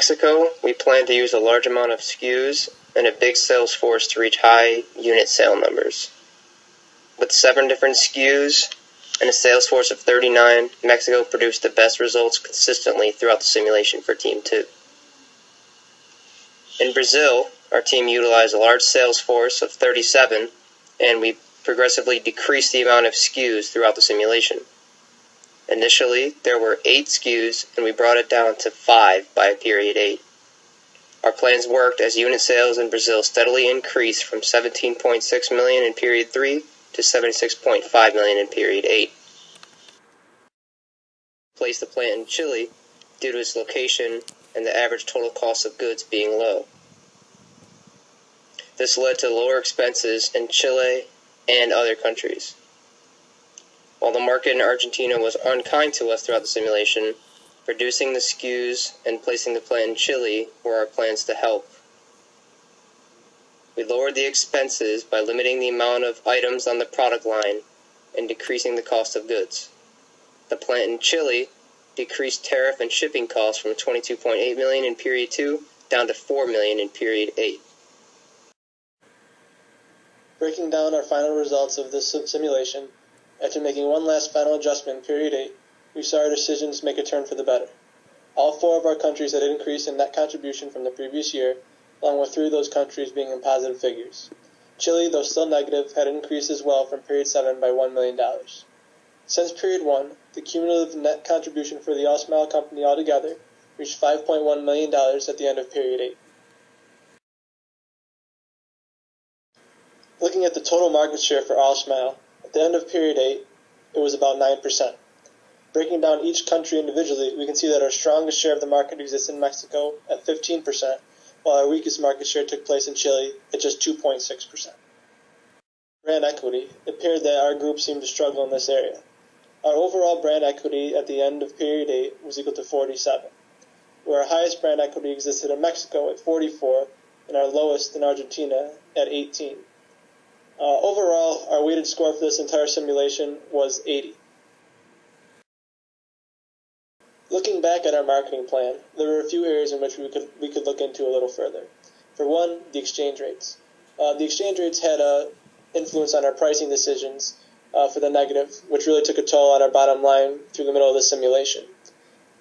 Mexico, we plan to use a large amount of SKUs and a big sales force to reach high unit sale numbers. With 7 different SKUs and a sales force of 39, Mexico produced the best results consistently throughout the simulation for Team 2. In Brazil, our team utilized a large sales force of 37, and we progressively decreased the amount of SKUs throughout the simulation. Initially, there were 8 SKUs, and we brought it down to 5 by period 8. Our plans worked as unit sales in Brazil steadily increased from 17.6 million in period 3 to 76.5 million in period 8. Placed the plant in Chile due to its location and the average total cost of goods being low. This led to lower expenses in Chile and other countries. While the market in Argentina was unkind to us throughout the simulation, reducing the SKUs and placing the plant in Chile were our plans to help. We lowered the expenses by limiting the amount of items on the product line and decreasing the cost of goods. The plant in Chile decreased tariff and shipping costs from 22.8 million in period 2 down to 4 million in period 8. Breaking down our final results of this simulation, after making one last final adjustment in period 8, we saw our decisions make a turn for the better. All 4 of our countries had increased in net contribution from the previous year, along with 3 of those countries being in positive figures. Chile, though still negative, had increased as well from period 7 by $1 million. Since period 1, the cumulative net contribution for the All-Smile company altogether reached $5.1 million at the end of period 8. Looking at the total market share for All-Smile, at the end of period 8, it was about 9%. Breaking down each country individually, we can see that our strongest share of the market exists in Mexico at 15%, while our weakest market share took place in Chile at just 2.6%. Brand equity, it appeared that our group seemed to struggle in this area. Our overall brand equity at the end of period 8 was equal to 47, where our highest brand equity existed in Mexico at 44 and our lowest in Argentina at 18. Overall, our weighted score for this entire simulation was 80. Looking back at our marketing plan, there were a few areas in which we could look into a little further. For one, the exchange rates. The exchange rates had an influence on our pricing decisions for the negative, which really took a toll on our bottom line through the middle of the simulation.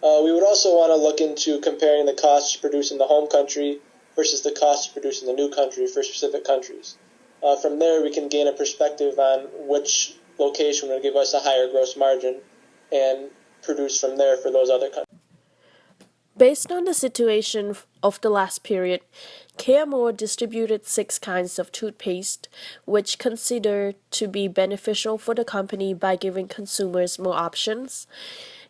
We would also want to look into comparing the costs to produce in the home country versus the cost to produce in the new country for specific countries. From there, we can gain a perspective on which location will give us a higher gross margin and produce from there for those other countries. Based on the situation of the last period, KMO distributed 6 kinds of toothpaste, which considered to be beneficial for the company by giving consumers more options.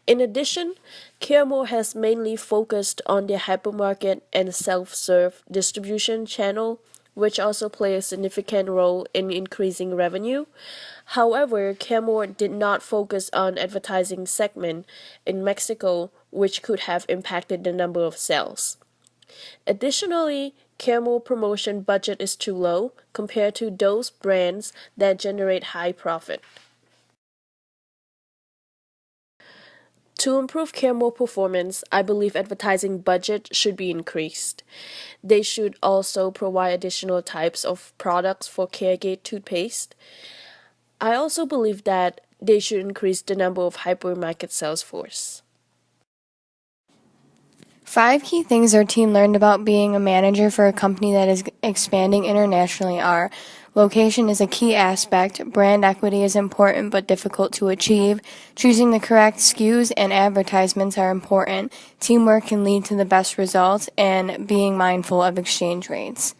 In addition, KMO has mainly focused on the hypermarket and self-serve distribution channel, which also play a significant role in increasing revenue. However, KMO did not focus on advertising segment in Mexico, which could have impacted the number of sales. Additionally, KMO promotion budget is too low compared to those brands that generate high profit. To improve KMO performance, I believe advertising budget should be increased. They should also provide additional types of products for Caregate toothpaste. I also believe that they should increase the number of hypermarket sales force. 5 key things our team learned about being a manager for a company that is expanding internationally are: location is a key aspect, brand equity is important but difficult to achieve, choosing the correct SKUs and advertisements are important, teamwork can lead to the best results, and being mindful of exchange rates.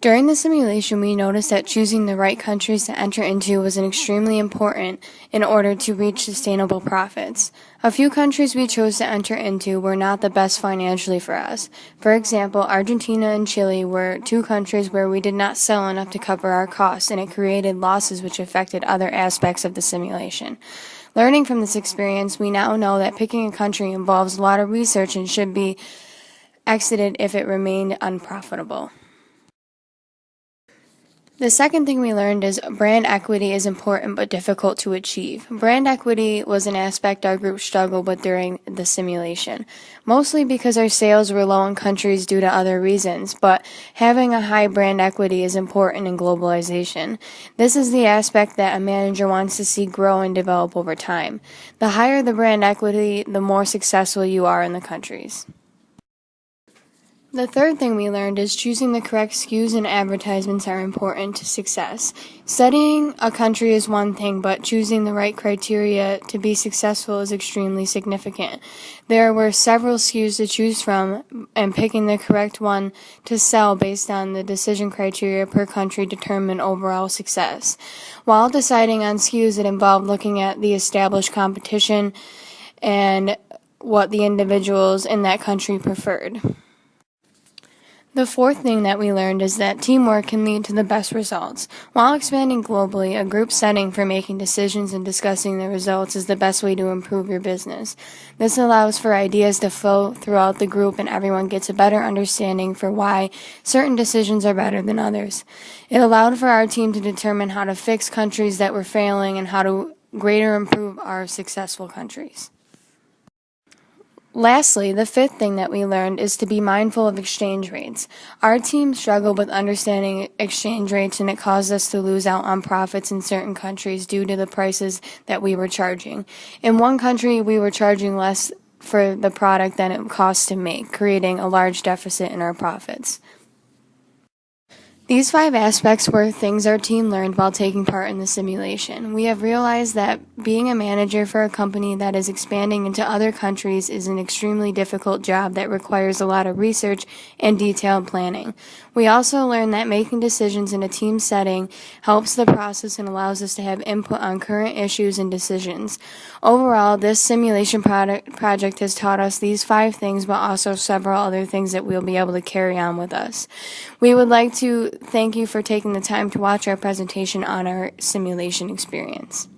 During the simulation, we noticed that choosing the right countries to enter into was extremely important in order to reach sustainable profits. A few countries we chose to enter into were not the best financially for us. For example, Argentina and Chile were 2 countries where we did not sell enough to cover our costs, and it created losses which affected other aspects of the simulation. Learning from this experience, we now know that picking a country involves a lot of research and should be exited if it remained unprofitable. The second thing we learned is brand equity is important but difficult to achieve. Brand equity was an aspect our group struggled with during the simulation, mostly because our sales were low in countries due to other reasons, but having a high brand equity is important in globalization. This is the aspect that a manager wants to see grow and develop over time. The higher the brand equity, the more successful you are in the countries. The third thing we learned is choosing the correct SKUs and advertisements are important to success. Studying a country is one thing, but choosing the right criteria to be successful is extremely significant. There were several SKUs to choose from, and picking the correct one to sell based on the decision criteria per country determined overall success. While deciding on SKUs, it involved looking at the established competition and what the individuals in that country preferred. The fourth thing that we learned is that teamwork can lead to the best results. While expanding globally, a group setting for making decisions and discussing the results is the best way to improve your business. This allows for ideas to flow throughout the group and everyone gets a better understanding for why certain decisions are better than others. It allowed for our team to determine how to fix countries that were failing and how to greater improve our successful countries. Lastly, the fifth thing that we learned is to be mindful of exchange rates. Our team struggled with understanding exchange rates and it caused us to lose out on profits in certain countries due to the prices that we were charging. In one country, we were charging less for the product than it cost to make, creating a large deficit in our profits. These 5 aspects were things our team learned while taking part in the simulation. We have realized that being a manager for a company that is expanding into other countries is an extremely difficult job that requires a lot of research and detailed planning. We also learned that making decisions in a team setting helps the process and allows us to have input on current issues and decisions. Overall, this simulation project has taught us these 5 things, but also several other things that we'll be able to carry on with us. We would like to thank you for taking the time to watch our presentation on our simulation experience.